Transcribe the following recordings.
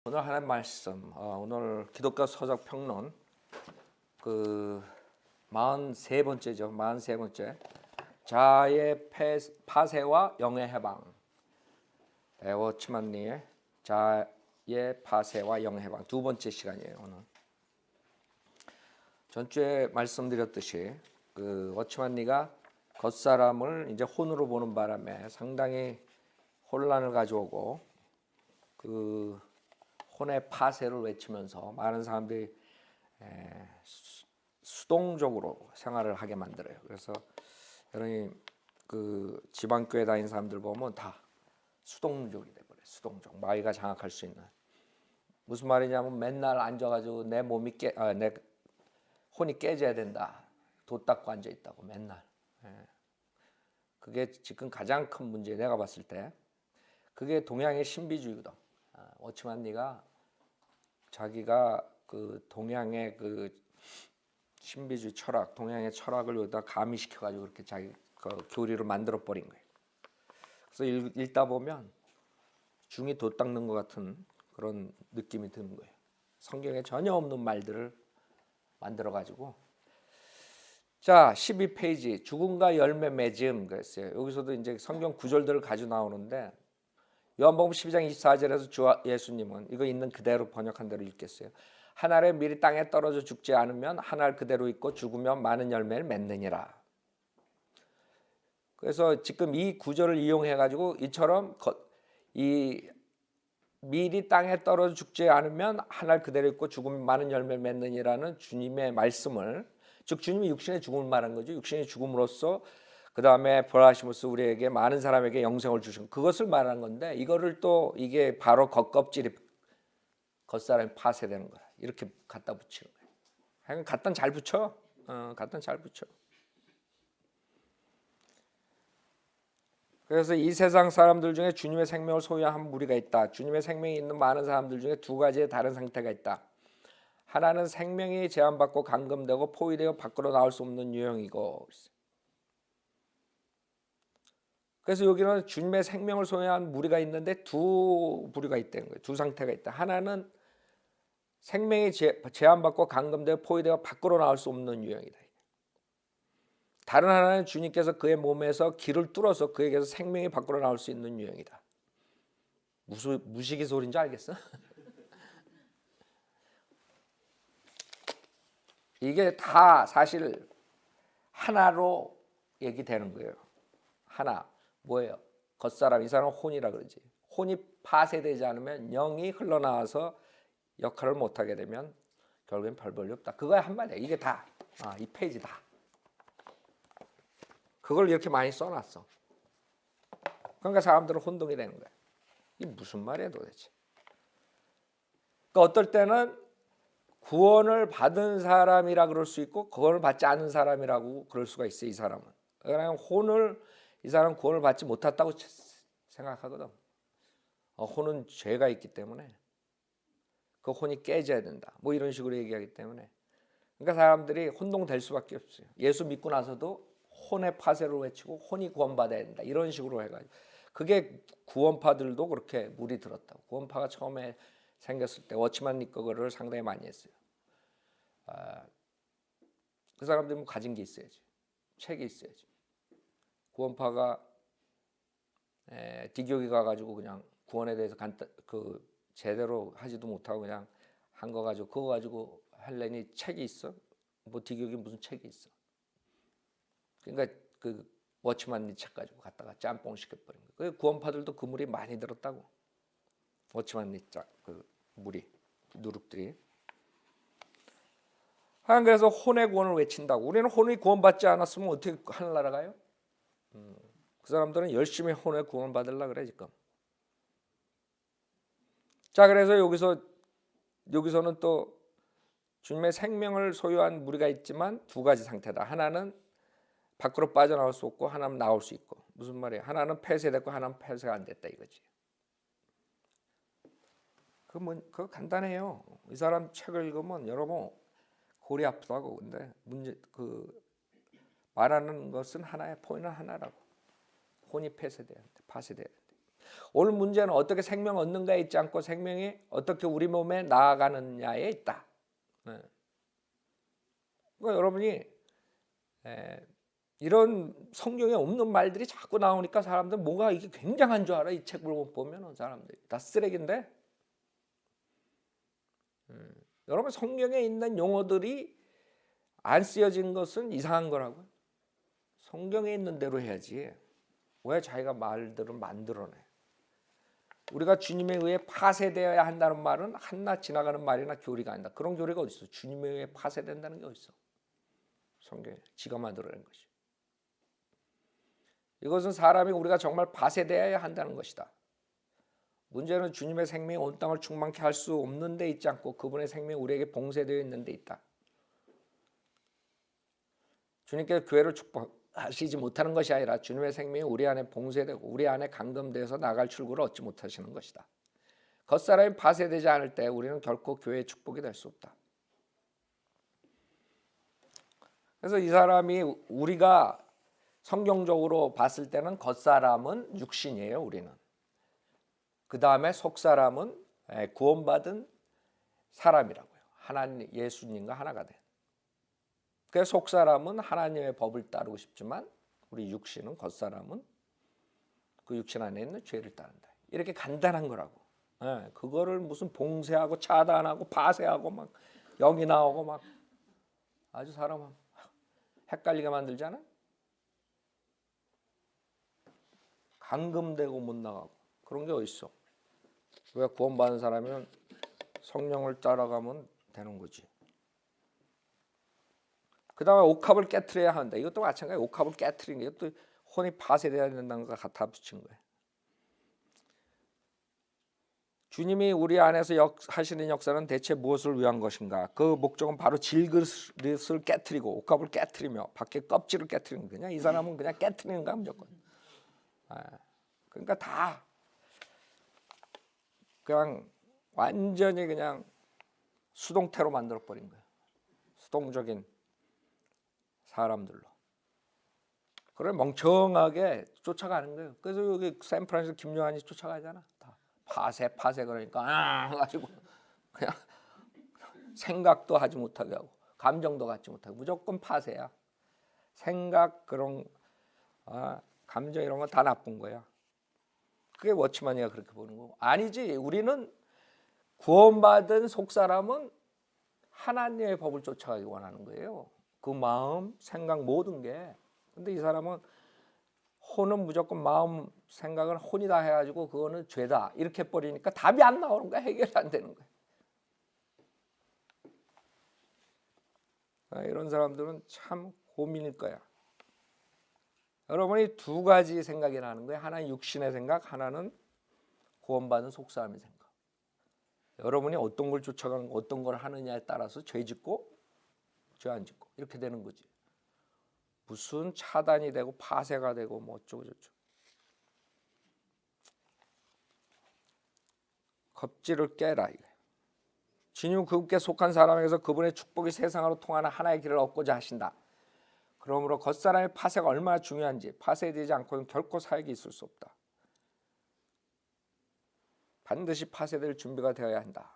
오늘 하나님 말씀, 오늘 기독교 서적 평론 43번째죠. 43번째. 자아의 파쇄와 영의 해방. 워치만니의 자아의 파쇄와 영의 해방. 두 번째 시간이에요, 오늘. 전주에 말씀드렸듯이 워치만니가 겉사람을 이제 혼으로 보는 바람에 상당히 혼란을 가져오고 혼의 파쇄를 외치면서 많은 사람들이 수동적으로 생활을 하게 만들어요. 그래서 여러분이 지방교회 다니는 사람들 보면 다 수동적이 돼버려요. 수동적. 마귀가 장악할 수 있는. 무슨 말이냐면 맨날 앉아가지고 내 혼이 깨져야 된다. 돛 닦고 앉아 있다고 맨날. 그게 지금 가장 큰 문제. 내가 봤을 때 그게 동양의 신비주의거든. 워치만니가 자기가 동양의 신비주의 철학, 동양의 철학을 여기다 가미시켜가지고 그렇게 자기 교리를 만들어 버린 거예요. 그래서 읽다 보면 중이 돛 닦는 것 같은 그런 느낌이 드는 거예요. 성경에 전혀 없는 말들을 만들어가지고. 자, 12페이지 죽음과 열매 맺음 그랬어요. 여기서도 이제 성경 구절들을 가지고 나오는데 요한복음 12장 24절에서 주 예수님은 이거 있는 그대로 번역한 대로 읽겠어요. 한 알의 밀이 땅에 떨어져 죽지 않으면 한 알 그대로 있고 죽으면 많은 열매를 맺느니라. 그래서 지금 이 구절을 이용해 가지고 이처럼 이 밀이 땅에 떨어져 죽지 않으면 한 알 그대로 있고 죽으면 많은 열매를 맺느니라는 주님의 말씀을, 즉 주님이 육신의 죽음을 말한 거죠. 육신의 죽음으로써 그 다음에 부활하심으로써 우리에게 많은 사람에게 영생을 주신 그것을 말하는 건데, 이거를 또 이게 바로 겉껍질이 겉사람이 파쇄되는 거야. 이렇게 갖다 붙이는 거야. 하여간 갖다 잘 붙여. 갖다 잘 붙여. 그래서 이 세상 사람들 중에 주님의 생명을 소유한 무리가 있다. 주님의 생명이 있는 많은 사람들 중에 두 가지의 다른 상태가 있다. 하나는 생명이 제한받고 감금되고 포위되어 밖으로 나올 수 없는 유형이고, 그래서 여기는 주님의 생명을 소유한 무리가 있는데 두 부류가 있다는 거예요. 두 상태가 있다. 하나는 생명이 제한받고 감금되어 포위되어 밖으로 나올 수 없는 유형이다. 다른 하나는 주님께서 그의 몸에서 길을 뚫어서 그에게서 생명이 밖으로 나올 수 있는 유형이다. 무슨 무식이 소리인지 알겠어? 이게 다 사실 하나로 얘기되는 거예요. 하나. 뭐예요? 겉사람, 이 사람은 혼이라 그러지. 혼이 파쇄되지 않으면 영이 흘러나와서 역할을 못하게 되면 결국엔 별 볼일 없다. 그거야 한마디야. 이게 다. 이 페이지 다. 그걸 이렇게 많이 써놨어. 그러니까 사람들은 혼동이 되는 거야. 이게 무슨 말이야 도대체. 그러니까 어떨 때는 구원을 받은 사람이라 그럴 수 있고 구원을 받지 않은 사람이라고 그럴 수가 있어. 이 사람은. 그냥 이 사람은 구원을 받지 못했다고 생각하거든. 혼은 죄가 있기 때문에 그 혼이 깨져야 된다. 뭐 이런 식으로 얘기하기 때문에. 그러니까 사람들이 혼동될 수밖에 없어요. 예수 믿고 나서도 혼의 파쇄를 외치고 혼이 구원받아야 된다. 이런 식으로 해가지고. 그게 구원파들도 그렇게 물이 들었다고. 구원파가 처음에 생겼을 때 워치만니 거를 상당히 많이 했어요. 그 사람들이 뭐 가진 게 있어야지. 책이 있어야지. 구원파가 디교기 가가지고 그냥 구원에 대해서 제대로 하지도 못하고 그냥 한 거 가지고 그거 가지고 할래니 책이 있어? 뭐 디교기 무슨 책이 있어? 그러니까 워치만니 책 가지고 갖다가 짬뽕 시켜버린 거예요. 구원파들도 그 물이 많이 들었다고. 워치만니 물이 누룩들이. 그래서 혼의 구원을 외친다고. 우리는 혼이 구원받지 않았으면 어떻게 하늘나라 가요? 그 사람들은 열심히 혼의 구원 받으려고 그래 지금. 자, 그래서 여기서는 또 주님의 생명을 소유한 무리가 있지만 두 가지 상태다. 하나는 밖으로 빠져나올 수 없고 하나는 나올 수 있고. 무슨 말이야? 하나는 폐쇄됐고 하나는 폐쇄가 안 됐다 이거지. 그거 간단해요. 이 사람 책을 읽으면 여러분 골이 아프다고. 근데 말하는 것은 하나의 포인트는 하나라고. 혼이 폐쇄돼야 돼. 파쇄돼야 돼. 오늘 문제는 어떻게 생명 얻는가에 있지 않고 생명이 어떻게 우리 몸에 나아가느냐에 있다. 그러니까 여러분이 이런 성경에 없는 말들이 자꾸 나오니까 사람들 뭐가 이게 굉장한 줄 알아. 이 책을 보면 사람들이 다 쓰레기인데 여러분 성경에 있는 용어들이 안 쓰여진 것은 이상한 거라고요. 성경에 있는 대로 해야지. 왜 자기가 말들을 만들어내. 우리가 주님에 의해 파쇄되어야 한다는 말은 한낱 지나가는 말이나 교리가 아니다. 그런 교리가 어디 있어. 주님에 의해 파쇄된다는 게 어디 있어. 성경에 지가 만들어낸 것이. 이것은 사람이 우리가 정말 파쇄되어야 한다는 것이다. 문제는 주님의 생명이 온 땅을 충만케 할 수 없는 데 있지 않고 그분의 생명이 우리에게 봉쇄되어 있는 데 있다. 주님께서 교회를 축복하시지 못하는 것이 아니라 주님의 생명이 우리 안에 봉쇄되고 우리 안에 감금되어서 나갈 출구를 얻지 못하시는 것이다. 겉사람이 파쇄되지 않을 때 우리는 결코 교회의 축복이 될 수 없다. 그래서 이 사람이 우리가 성경적으로 봤을 때는 겉사람은 육신이에요. 우리는. 그 다음에 속사람은 구원받은 사람이라고요. 하나님 예수님과 하나가 된. 그래서 속사람은 하나님의 법을 따르고 싶지만 우리 육신은 겉사람은 그 육신 안에 있는 죄를 따른다. 이렇게 간단한 거라고. 그거를 무슨 봉쇄하고 차단하고 파쇄하고 막 영이 나오고 막 아주 사람 헷갈리게 만들잖아. 감금되고 못 나가고 그런 게 어디 있어. 왜 구원받은 사람은 성령을 따라가면 되는 거지. 그 다음에 옥합을 깨트려야 한다. 이것도 마찬가지예요. 옥합을 깨트리는 게 이것도 혼이 파쇄되어야 된다는 거 갖다 붙인 거예요. 주님이 우리 안에서 하시는 역사는 대체 무엇을 위한 것인가? 그 목적은 바로 질그릇을 깨트리고 옥합을 깨트리며 밖에 껍질을 깨트리는 거냐? 이 사람은 그냥 깨트리는 거야 무조건. 그러니까 다 그냥 완전히 그냥 수동태로 만들어 버린 거예요. 수동적인 사람들로. 그걸 멍청하게 쫓아가는 거예요. 그래서 여기 샌프란시스코 김요한이 쫓아가잖아. 다 파쇄 그러니까 가지고 그냥 생각도 하지 못하게 하고 감정도 갖지 못하고 무조건 파쇄야. 생각 그런 감정 이런 거 다 나쁜 거야. 그게 워치만이가 그렇게 보는 거고. 아니지. 우리는 구원받은 속사람은 하나님의 법을 쫓아가기 원하는 거예요. 그 마음, 생각 모든 게. 근데 이 사람은 혼은 무조건 마음, 생각은 혼이다 해가지고 그거는 죄다 이렇게 버리니까 답이 안 나오는 거야. 해결이 안 되는 거야. 이런 사람들은 참 고민일 거야. 여러분이 두 가지 생각이 나는 거예요. 하나는 육신의 생각, 하나는 구원받은 속사람의 생각. 여러분이 어떤 걸 쫓아가는 어떤 걸 하느냐에 따라서 죄 짓고 죄 안 짓고 이렇게 되는 거지. 무슨 차단이 되고 파쇄가 되고 뭐 어쩌고 저쩌고. 겁질을 깨라 이거. 주님 그분께 속한 사람에게서 그분의 축복이 세상으로 통하는 하나의 길을 얻고자 하신다. 그러므로 겉사람의 파쇄가 얼마나 중요한지 파쇄되지 않고는 결코 사역이 있을 수 없다. 반드시 파쇄될 준비가 되어야 한다.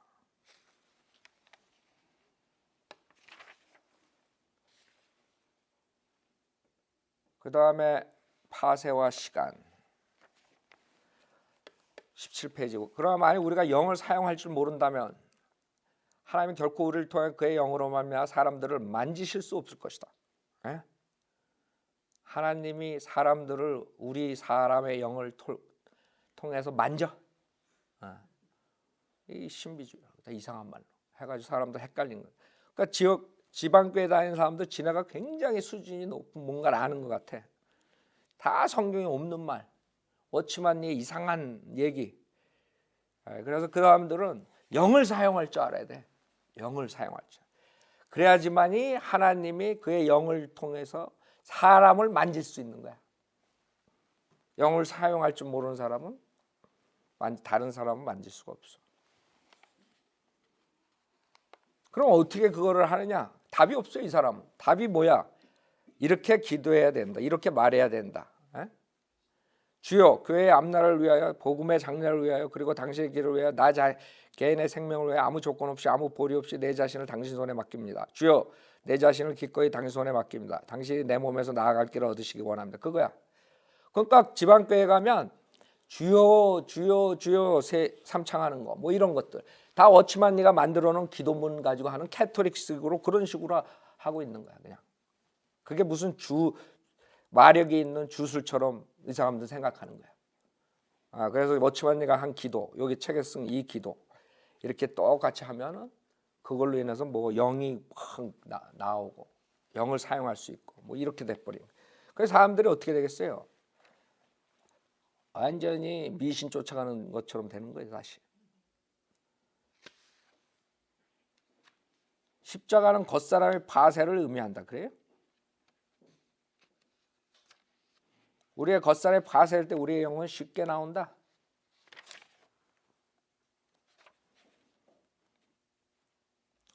그 다음에 파쇄와 시간 17페이지고 그러나 만약 우리가 영을 사용할 줄 모른다면 하나님은 결코 우리를 통해 그의 영으로 말미암아 사람들을 만지실 수 없을 것이다. 하나님이 사람들을 우리 사람의 영을 통해서 만져. 이 신비주의 이상한 말로 해가지고 사람들 헷갈리는 거예요. 그러니까 지방교회 다니는 사람들 지네가 굉장히 수준이 높은 뭔가를 아는 것 같아. 다 성경에 없는 말, 워치만리의 이상한 얘기. 그래서 그 사람들은 영을 사용할 줄 알아야 돼. 영을 사용할 줄. 그래야지만이 하나님이 그의 영을 통해서 사람을 만질 수 있는 거야. 영을 사용할 줄 모르는 사람은 다른 사람은 만질 수가 없어. 그럼 어떻게 그거를 하느냐? 답이 없어요. 이 사람은. 답이 뭐야? 이렇게 기도해야 된다. 이렇게 말해야 된다. 주여 교회의 앞날을 위하여 복음의 장래를 위하여 그리고 당신의 길을 위하여 개인의 생명을 위하여 아무 조건 없이 아무 보리 없이 내 자신을 당신 손에 맡깁니다. 주여 내 자신을 기꺼이 당신 손에 맡깁니다. 당신이 내 몸에서 나아갈 길을 얻으시기 원합니다. 그거야. 그러니까 지방교회 가면 주여 주여 주여 삼창하는 거 뭐 이런 것들 다 워치만니가 만들어 놓은 기도문 가지고 하는 캐톨릭식으로 그런 식으로 하고 있는 거야. 그냥 그게 무슨 마력이 있는 주술처럼 이 사람들 생각하는 거야. 그래서 워치만니가 한 기도, 여기 책에 쓴 이 기도 이렇게 똑같이 하면은 그걸로 인해서 뭐 영이 확 나오고 영을 사용할 수 있고 뭐 이렇게 돼버린 거야. 그래서 사람들이 어떻게 되겠어요? 완전히 미신 쫓아가는 것처럼 되는 거예요. 다시 십자가는 겉사람의 파쇄를 의미한다. 그래요? 우리의 겉사람이 파쇄할 때 우리의 영은 쉽게 나온다.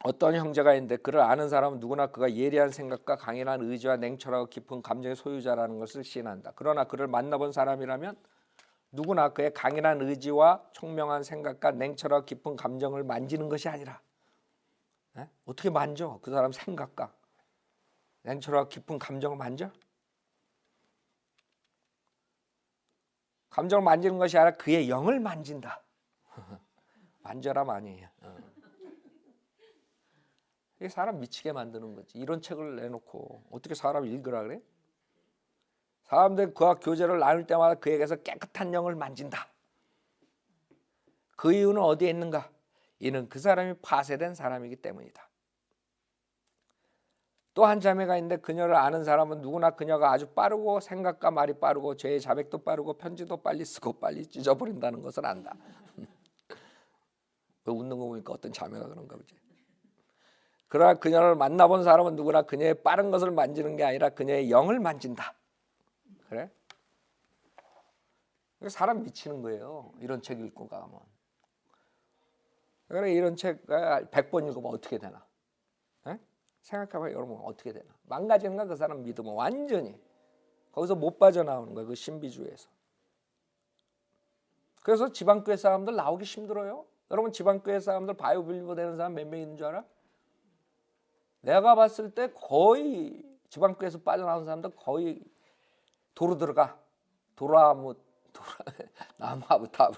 어떤 형제가 있는데 그를 아는 사람은 누구나 그가 예리한 생각과 강인한 의지와 냉철하고 깊은 감정의 소유자라는 것을 시인한다. 그러나 그를 만나본 사람이라면 누구나 그의 강인한 의지와 총명한 생각과 냉철하고 깊은 감정을 만지는 것이 아니라 어떻게 만져? 그 사람 생각과 냉철하고 깊은 감정을 만져? 감정을 만지는 것이 아니라 그의 영을 만진다. 만져라 많이. 이게 사람 미치게 만드는 거지. 이런 책을 내놓고 어떻게 사람 읽으라 그래? 사람들이 그와 교제를 나눌 때마다 그에게서 깨끗한 영을 만진다. 그 이유는 어디에 있는가? 이는 그 사람이 파쇄된 사람이기 때문이다. 또 한 자매가 있는데 그녀를 아는 사람은 누구나 그녀가 아주 빠르고 생각과 말이 빠르고 죄의 자백도 빠르고 편지도 빨리 쓰고 빨리 찢어버린다는 것을 안다. 왜 웃는 거 보니까 어떤 자매가 그런가 보지. 그러나 그녀를 만나본 사람은 누구나 그녀의 빠른 것을 만지는 게 아니라 그녀의 영을 만진다. 그래? 사람 미치는 거예요. 이런 책 읽고 가면. 그래 이런 책 100번 읽으면 어떻게 되나? 생각해봐 여러분 어떻게 되나? 망가지는가 그 사람 믿으면 완전히 거기서 못 빠져나오는 거야. 그 신비주의에서. 그래서 지방교회 사람들 나오기 힘들어요. 여러분 지방교회 사람들 바이오 빌리버 되는 사람 몇 명 있는 줄 알아? 내가 봤을 때 거의 지방교회에서 빠져나온 사람들 거의 도로 들어가. 나무아부탑을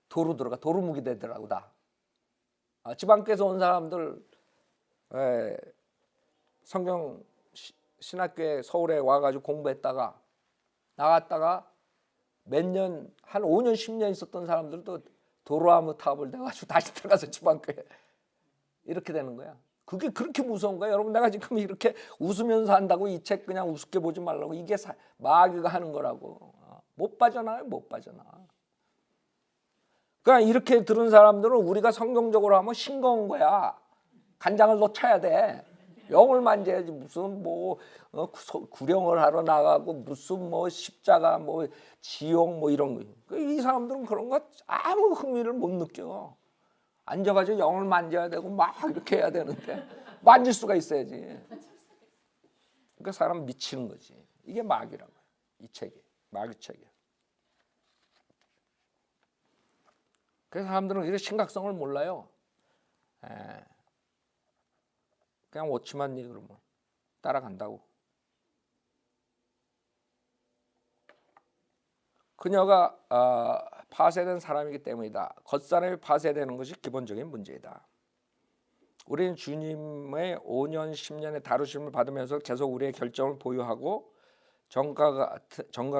도로 들어가. 도루묵이 되더라고 다. 지방교회에서 온 사람들 성경 신학교에 서울에 와가지고 공부했다가 나갔다가 몇 년 한 5년 10년 있었던 사람들도 도루묵탑을 돼가지고 다시 들어가서 지방교회 이렇게 되는 거야. 그게 그렇게 무서운 거야. 여러분 내가 지금 이렇게 웃으면서 한다고 이 책 그냥 우습게 보지 말라고. 이게 마귀가 하는 거라고. 못 빠져나와요. 못 빠져나. 그러니까 이렇게 들은 사람들은 우리가 성경적으로 하면 싱거운 거야. 간장을 넣쳐야 돼. 영을 만져야지 무슨 뭐 구령을 하러 나가고 무슨 뭐 십자가 뭐 지옥 뭐 이런 거. 이 사람들은 그런 거 아무 흥미를 못 느껴. 앉아가지고 영을 만져야 되고 막 이렇게 해야 되는데 만질 수가 있어야지. 그러니까 사람 미치는 거지. 이게 마귀라고. 이 책이 마귀 책이야. 그래서 사람들은 이런 심각성을 몰라요. 그냥 워치만니 그러면 따라간다고. 그녀가 파쇄된 사람이기 때문이다. 겉사람이 파쇄되는 것이 기본적인 문제이다. 우리는 주님의 5년 10년의 다루심을 받으면서 계속 우리의 결정을 보유하고 정과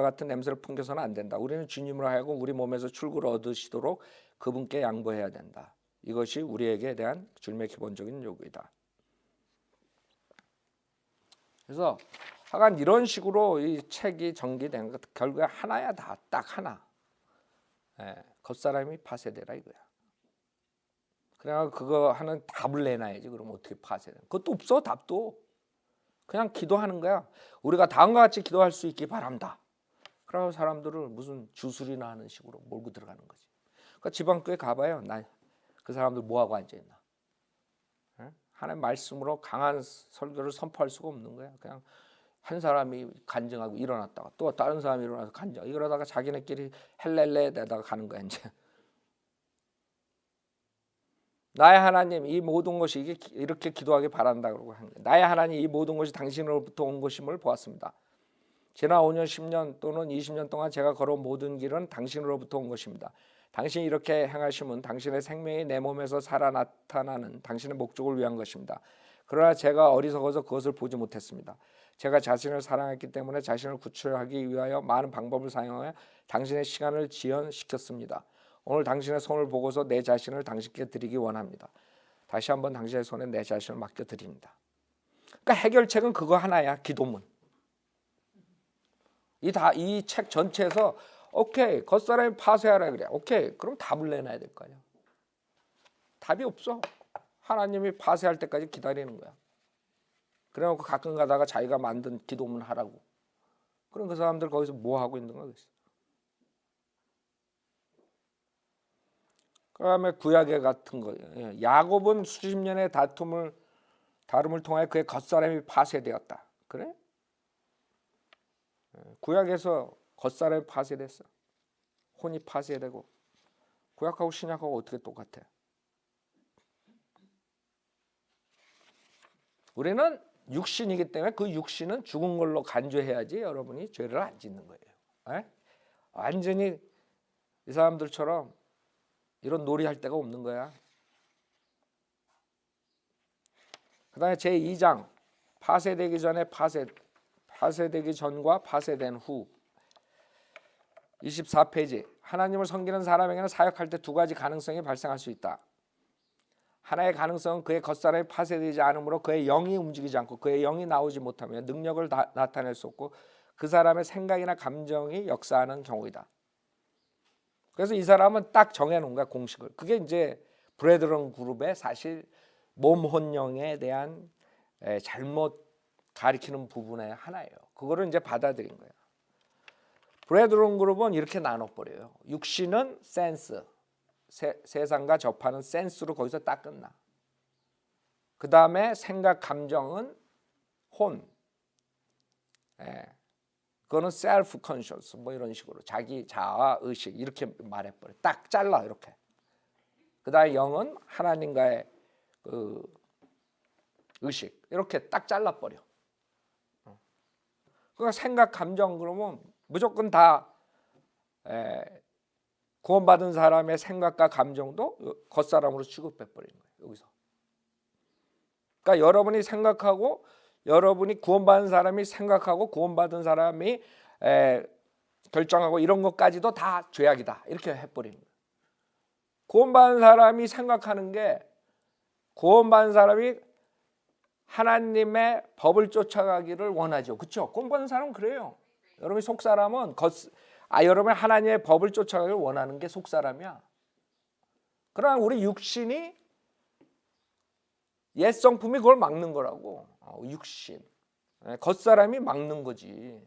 같은 냄새를 풍겨서는 안 된다. 우리는 주님으로 하여금 우리 몸에서 출구를 얻으시도록 그분께 양보해야 된다. 이것이 우리에게 대한 주님의 기본적인 요구이다. 그래서 하여간 이런 식으로 이 책이 전개된 것 결국에 하나야 다 딱 하나. 겉사람이 파쇄되라 이거야. 그냥 그거 하는 답을 내놔야지. 그럼 어떻게 파쇄돼? 그것도 없어 답도. 그냥 기도하는 거야. 우리가 다음과 같이 기도할 수 있기 바랍니다. 그러고 사람들을 무슨 주술이나 하는 식으로 몰고 들어가는 거지. 그러니까 지방교회 가봐요. 나 그 사람들 뭐하고 앉아있나. 하나님 말씀으로 강한 설교를 선포할 수가 없는 거야. 그냥 한 사람이 간증하고 일어났다가 또 다른 사람이 일어나서 간증, 이러다가 자기네끼리 헬렐레 내다가 가는 거야 이제. 나의 하나님, 이 모든 것이 이렇게 기도하기 바란다 그러고 하는 거예요. 나의 하나님, 이 모든 것이 당신으로부터 온 것임을 보았습니다. 지난 5년, 10년 또는 20년 동안 제가 걸어온 모든 길은 당신으로부터 온 것입니다. 당신이 이렇게 행하심은 당신의 생명이 내 몸에서 살아 나타나는 당신의 목적을 위한 것입니다. 그러나 제가 어리석어서 그것을 보지 못했습니다. 제가 자신을 사랑했기 때문에 자신을 구출하기 위하여 많은 방법을 사용하여 당신의 시간을 지연시켰습니다. 오늘 당신의 손을 보고서 내 자신을 당신께 드리기 원합니다. 다시 한번 당신의 손에 내 자신을 맡겨드립니다. 그러니까 해결책은 그거 하나야. 기도문. 이 책 전체에서 오케이, 겉사람이 파쇄하라 그래. 오케이, 그럼 답을 내놔야 될 거 아니야. 답이 없어. 하나님이 파쇄할 때까지 기다리는 거야. 그래놓고 가끔 가다가 자기가 만든 기도문 하라고. 그럼 그 사람들 거기서 뭐 하고 있는 거겠어. 그다음에 구약의 같은 거. 야곱은 수십 년의 다름을 통해 그의 겉사람이 파쇄되었다. 그래? 구약에서 겉사람이 파쇄됐어. 혼이 파쇄되고. 구약하고 신약하고 어떻게 똑같아? 우리는 육신이기 때문에 그 육신은 죽은 걸로 간주해야지 여러분이 죄를 안 짓는 거예요. 완전히 이 사람들처럼 이런 놀이할 데가 없는 거야. 그 다음에 제2장 파쇄되기 전에 파쇄되기 전과 파쇄된 후 24페이지 하나님을 섬기는 사람에게는 사역할 때 두 가지 가능성이 발생할 수 있다. 하나의 가능성은 그의 겉사람이 파쇄되지 않으므로 그의 영이 움직이지 않고 그의 영이 나오지 못하며 능력을 나타낼 수 없고 그 사람의 생각이나 감정이 역사하는 경우이다. 그래서 이 사람은 딱 정해놓은 거야, 공식을. 그게 이제 브래드런 그룹의 사실 몸혼영에 대한 잘못 가리키는 부분의 하나예요. 그거를 이제 받아들인 거예요. 브래드런 그룹은 이렇게 나눠버려요. 육신은 센스, 세상과 접하는 센스로 거기서 딱 끝나. 그 다음에 생각, 감정은 혼. 그거는 셀프 컨셔스 뭐 이런 식으로 자기 자아 의식 이렇게 말해버려. 딱 잘라 이렇게. 그다음에 영은 하나님과의 그 의식 이렇게 딱 잘라버려. 그러니까 생각, 감정 그러면 무조건 다 구원받은 사람의 생각과 감정도 겉사람으로 취급해버리는 거예요. 여기서. 그러니까 여러분이 생각하고 여러분이 구원받은 사람이 생각하고 구원받은 사람이 결정하고 이런 것까지도 다 죄악이다 이렇게 해버리는 거예요. 구원받은 사람이 생각하는 게 구원받은 사람이 하나님의 법을 쫓아가기를 원하죠. 그렇죠? 구원받은 사람은 그래요. 여러분이 속사람은 여러분 하나님의 법을 쫓아가기를 원하는 게 속사람이야. 그러나 우리 육신이 옛 성품이 그걸 막는 거라고. 육신. 겉사람이 막는 거지.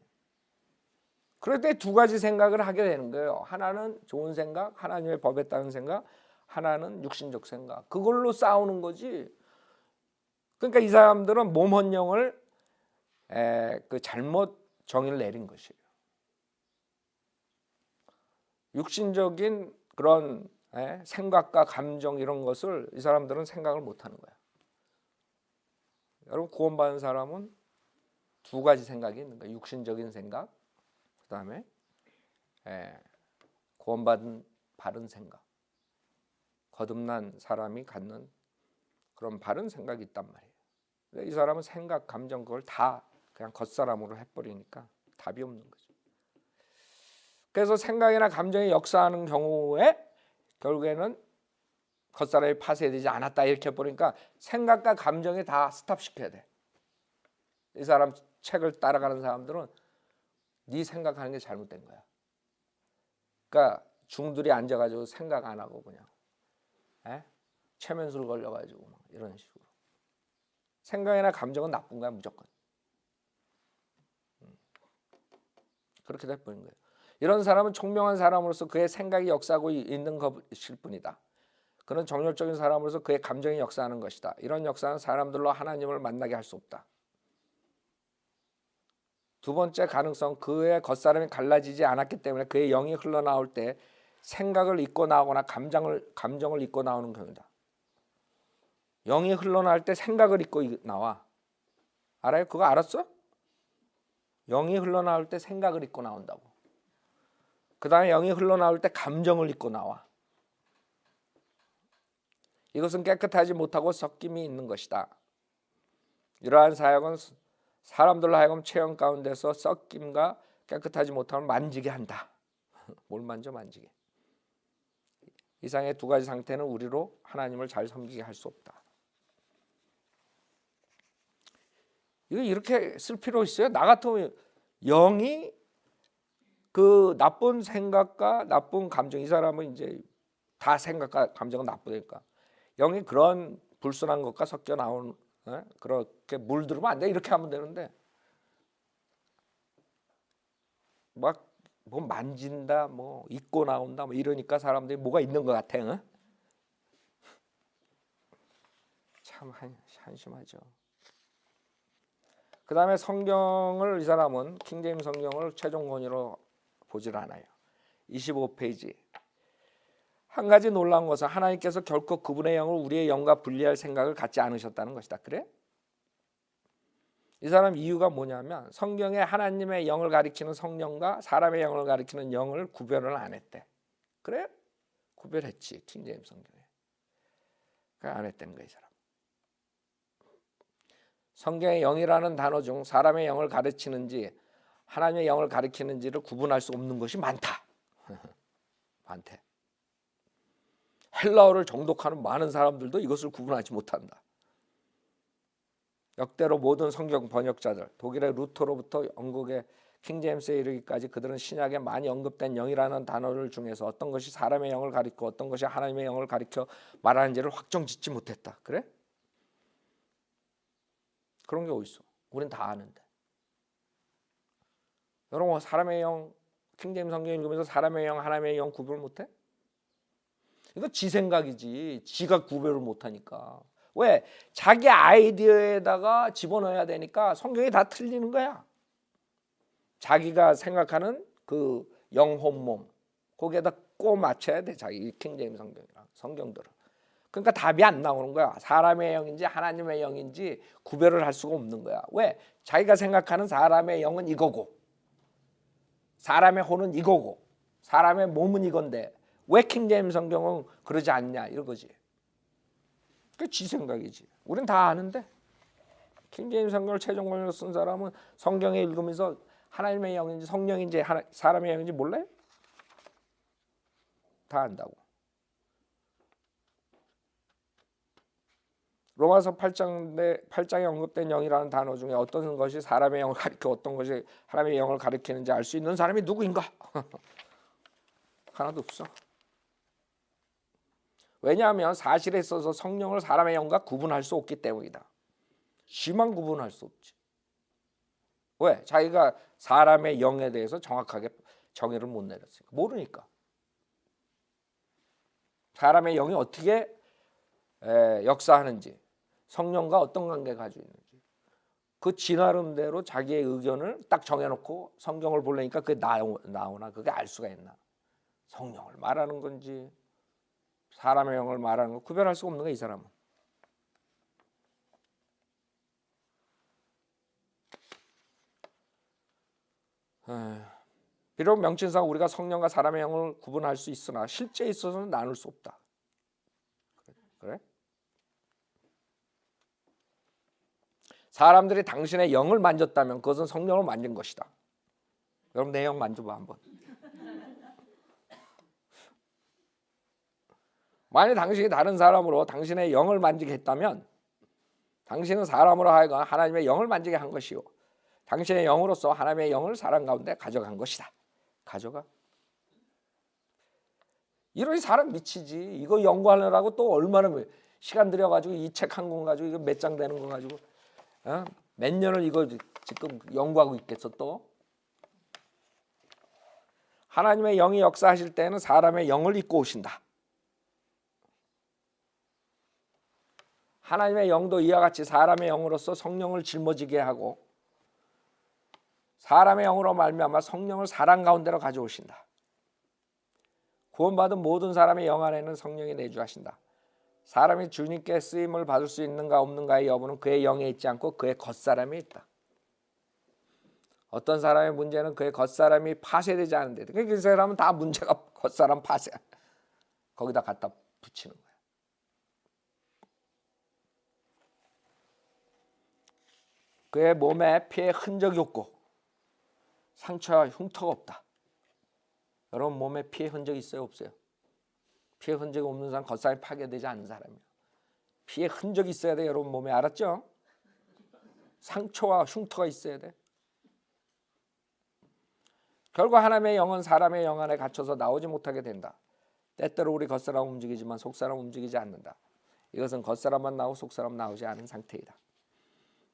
그럴 때 두 가지 생각을 하게 되는 거예요. 하나는 좋은 생각, 하나님의 법에 따른 생각, 하나는 육신적 생각. 그걸로 싸우는 거지. 그러니까 이 사람들은 몸헌령을 잘못 정의를 내린 것이에요. 육신적인 그런 생각과 감정 이런 것을 이 사람들은 생각을 못하는 거야. 여러분 구원받은 사람은 두 가지 생각이 있는 거예요. 육신적인 생각, 그 다음에 구원받은 바른 생각. 거듭난 사람이 갖는 그런 바른 생각이 있단 말이에요. 이 사람은 생각, 감정 그걸 다 그냥 겉사람으로 해버리니까 답이 없는 거죠. 그래서 생각이나 감정이 역사하는 경우에 결국에는 겉사람이 파쇄되지 않았다 이렇게 해버리니까 생각과 감정이 다 스탑시켜야 돼. 이 사람 책을 따라가는 사람들은 네 생각하는 게 잘못된 거야. 그러니까 중들이 앉아가지고 생각 안 하고 그냥 최면술 걸려가지고 막 이런 식으로 생각이나 감정은 나쁜 거야 무조건. 그렇게 돼버린 거예요. 이런 사람은 총명한 사람으로서 그의 생각이 역사하고 있는 것일 뿐이다. 그는 정열적인 사람으로서 그의 감정이 역사하는 것이다. 이런 역사는 사람들로 하나님을 만나게 할 수 없다. 두 번째 가능성, 그의 겉사람이 갈라지지 않았기 때문에 그의 영이 흘러나올 때 생각을 잊고 나오거나 감정을 잊고 나오는 경우다. 영이 흘러나올 때 생각을 잊고 나와. 알아요? 그거 알았어? 영이 흘러나올 때 생각을 잊고 나온다고. 그 다음에 영이 흘러나올 때 감정을 잊고 나와. 이것은 깨끗하지 못하고 섞임이 있는 것이다. 이러한 사역은 사람들로 하여금 체험 가운데서 섞임과 깨끗하지 못함을 만지게 한다. 뭘 만져? 만지게. 이상의 두 가지 상태는 우리로 하나님을 잘 섬기게 할 수 없다. 이거 이렇게 쓸 필요 있어요? 나 같으면 영이 그 나쁜 생각과 나쁜 감정, 이 사람은 이제 다 생각과 감정은 나쁘니까 영이 그런 불순한 것과 섞여 나오는, 그렇게 물들으면 안 돼. 이렇게 하면 되는데 막 뭐 만진다, 뭐 잊고 나온다, 뭐 이러니까 사람들이 뭐가 있는 것 같아. 응? 참 한심하죠. 그 다음에 성경을, 이 사람은 킹제임스 성경을 최종 권위로 보질 않아요. 25페이지. 한 가지 놀라운 것은 하나님께서 결코 그분의 영을 우리의 영과 분리할 생각을 갖지 않으셨다는 것이다. 그래? 이 사람 이유가 뭐냐면 성경에 하나님의 영을 가리키는 성령과 사람의 영을 가리키는 영을 구별을 안 했대. 그래? 구별했지. 킹제임스 성경에. 그러니까 안 했다는 거야, 이 사람. 성경의 영이라는 단어 중 사람의 영을 가르치는지 하나님의 영을 가리키는지를 구분할 수 없는 것이 많다. 많대. 헬라어를 정독하는 많은 사람들도 이것을 구분하지 못한다. 역대로 모든 성경 번역자들, 독일의 루터로부터 영국의 킹제임스에 이르기까지 그들은 신약에 많이 언급된 영이라는 단어를 중에서 어떤 것이 사람의 영을 가리켜 어떤 것이 하나님의 영을 가리켜 말하는지를 확정짓지 못했다. 그래? 그런 게 어딨어? 우린 다 아는데. 여러분, 사람의 영, 킹제임스 성경 읽으면서 사람의 영, 하나님의 영 구별 못해? 이거 지 생각이지. 지가 구별을 못하니까. 왜? 자기 아이디어에다가 집어넣어야 되니까 성경이 다 틀리는 거야. 자기가 생각하는 그 영혼 몸 거기에다 꼭 맞춰야 돼. 자기 킹제임스 성경이랑 성경들은. 그러니까 답이 안 나오는 거야. 사람의 영인지 하나님의 영인지 구별을 할 수가 없는 거야. 왜? 자기가 생각하는 사람의 영은 이거고 사람의 혼은 이거고 사람의 몸은 이건데 왜 킹제임스 성경은 그러지 않냐 이거지. 그 지 생각이지. 우린 다 아는데 킹제임스 성경을 최종 번역으로 쓴 사람은 성경에 읽으면서 하나님의 영인지 성령인지 사람의 영인지 몰라요? 다 안다고. 로마서 8장에 언급된 영이라는 단어 중에 어떤 것이 사람의 영을 가리켜 어떤 것이 하나님의 영을 가리키는지 알 수 있는 사람이 누구인가? 하나도 없어. 왜냐하면 사실에 있어서 성령을 사람의 영과 구분할 수 없기 때문이다. 심한 구분할 수 없지. 왜? 자기가 사람의 영에 대해서 정확하게 정의를 못 내렸으니까. 모르니까. 사람의 영이 어떻게 역사하는지 성령과 어떤 관계를 가지고 있는지 그 지 나름대로 자기의 의견을 딱 정해놓고 성경을 보려니까 그게 나오나 그게 알 수가 있나. 성령을 말하는 건지 사람의 영을 말하는 걸 구별할 수가 없는 거야 이 사람은. 비록 명칭상 우리가 성령과 사람의 영을 구분할 수 있으나 실제 있어서는 나눌 수 없다. 그래? 사람들이 당신의 영을 만졌다면 그것은 성령을 만진 것이다. 여러분 내 영 만져봐 한번. 만약 당신이 다른 사람으로 당신의 영을 만지게 했다면 당신은 사람으로 하여금 하나님의 영을 만지게 한 것이요 당신의 영으로서 하나님의 영을 사람 가운데 가져간 것이다. 가져가? 이러니 사람 미치지. 이거 연구하느라고 또 얼마나 시간 들여가지고 이 책 한 권 가지고 이거 몇 장 되는 거 가지고 몇 년을 이거 지금 연구하고 있겠어 또. 하나님의 영이 역사하실 때는 사람의 영을 입고 오신다. 하나님의 영도 이와 같이 사람의 영으로서 성령을 짊어지게 하고 사람의 영으로 말미암아 성령을 사람 가운데로 가져오신다. 구원받은 모든 사람의 영 안에는 성령이 내주하신다. 사람이 주님께 쓰임을 받을 수 있는가 없는가의 여부는 그의 영에 있지 않고 그의 겉사람에 있다. 어떤 사람의 문제는 그의 겉사람이 파쇄되지 않은데, 그 사람은 다 문제가 겉사람 파쇄, 거기다 갖다 붙이는 거야. 그의 몸에 피의 흔적이 없고 상처와 흉터가 없다. 여러분 몸에 피의 흔적이 있어요 없어요? 피의 흔적이 없는 사람 겉사람이 파괴되지 않는 사람이에요. 피의 흔적이 있어야 돼 여러분 몸에. 알았죠? 상처와 흉터가 있어야 돼. 결국 하나님의 영은 사람의 영 안에 갇혀서 나오지 못하게 된다. 때때로 우리 겉사람은 움직이지만 속사람은 움직이지 않는다. 이것은 겉사람만 나오고 속사람 나오지 않은 상태이다.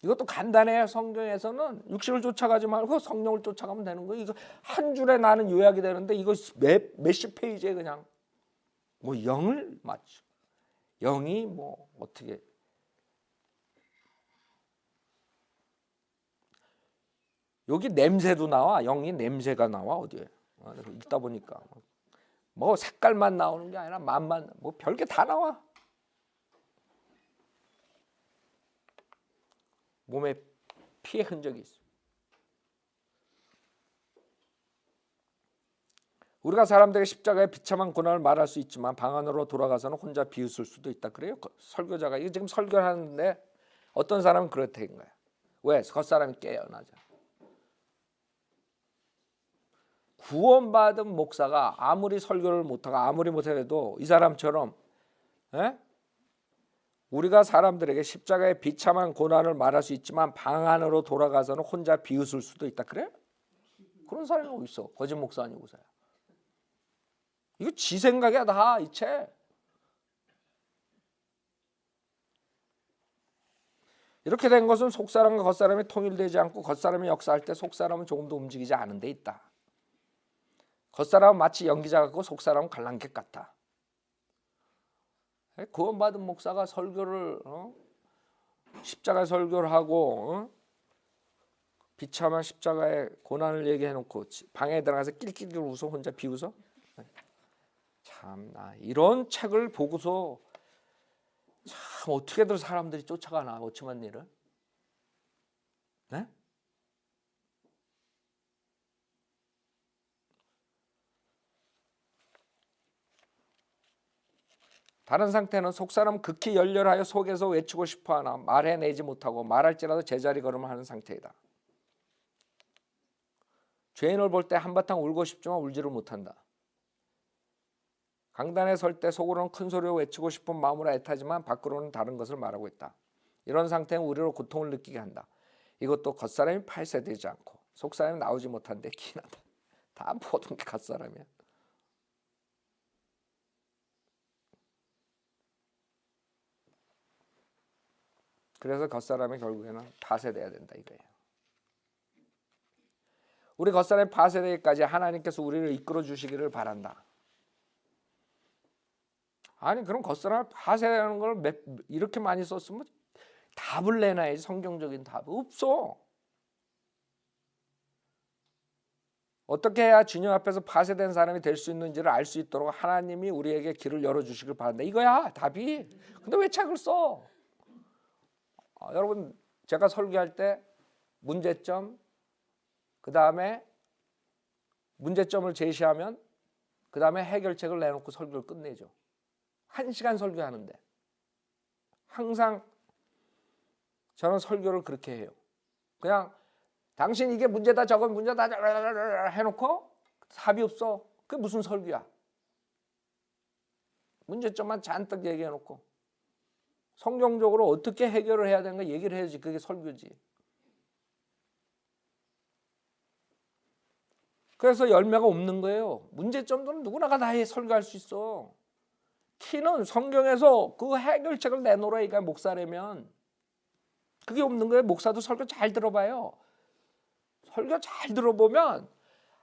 이것도 간단해요. 성경에서는 육신을 쫓아가지 말고 성령을 쫓아가면 되는 거예요. 이거 한 줄에 나는 요약이 되는데 이거 몇십 페이지에 그냥 뭐 영을 맞죠. 영이 뭐 어떻게 여기 냄새도 나와. 영이 냄새가 나와 어디에. 읽다 보니까 뭐 색깔만 나오는 게 아니라 맛만 뭐 별게 다 나와. 몸에 피의 흔적이 있어. 우리가 사람들에게 십자가의 비참한 고난을 말할 수 있지만 방 안으로 돌아가서는 혼자 비웃을 수도 있다. 그래요? 설교자가 이거 지금 설교를 하는데 어떤 사람은 그렇다는 거야. 왜? 겉사람이 깨어나자. 구원받은 목사가 아무리 설교를 못하고 아무리 못해도 이 사람처럼 우리가 사람들에게 십자가의 비참한 고난을 말할 수 있지만 방 안으로 돌아가서는 혼자 비웃을 수도 있다. 그래? 그런 사람이 어디 있어? 거짓 목사 아니고서야. 이거 지 생각이야 다 이 책. 이렇게 된 것은 속사람과 겉사람이 통일되지 않고 겉사람이 역사할 때 속사람은 조금도 움직이지 않은 데 있다. 겉사람은 마치 연기자 같고 속사람은 관람객 같다. 구원받은 목사가 설교를 십자가 설교를 하고 비참한 십자가의 고난을 얘기해놓고 방에 들어가서 낄낄낄 웃어 혼자 비웃어? 참나 이런 책을 보고서 참 어떻게들 사람들이 쫓아가나 어찌만 일을? 네? 다른 상태는 속사람은 극히 열렬하여 속에서 외치고 싶어하나 말해내지 못하고 말할지라도 제자리 걸음을 하는 상태이다. 죄인을 볼 때 한바탕 울고 싶지만 울지를 못한다. 강단에 설 때 속으로는 큰 소리로 외치고 싶은 마음으로 애타지만 밖으로는 다른 것을 말하고 있다. 이런 상태는 우리로 고통을 느끼게 한다. 이것도 겉사람이 파쇄되지 않고 속사람이 나오지 못한데 기나다. 다 모든 게 겉사람이야. 그래서 겉사람이 결국에는 파쇄돼야 된다 이거예요. 우리 겉사람이 파쇄되기까지 하나님께서 우리를 이끌어 주시기를 바란다. 아니 그럼 겉사람을 파쇄하는 걸 이렇게 많이 썼으면 답을 내놔야지. 성경적인 답 없어. 어떻게 해야 주님 앞에서 파쇄된 사람이 될 수 있는지를 알 수 있도록 하나님이 우리에게 길을 열어주시길 바란다. 이거야 답이. 근데 왜 책을 써? 여러분 제가 설교할 때 문제점 그 다음에 문제점을 제시하면 그 다음에 해결책을 내놓고 설교를 끝내죠. 1시간 설교하는데 항상 저는 설교를 그렇게 해요. 그냥 당신 이게 문제다 저건 문제다 해놓고 답이 없어. 그게 무슨 설교야. 문제점만 잔뜩 얘기해놓고 성경적으로 어떻게 해결을 해야 되는가 얘기를 해야지. 그게 설교지. 그래서 열매가 없는 거예요. 문제점들은 누구나가 다 설교할 수 있어. 키는 성경에서 그 해결책을 내놓으라 이가 목사라면. 그게 없는 거예요. 목사도 설교 잘 들어봐요. 설교 잘 들어보면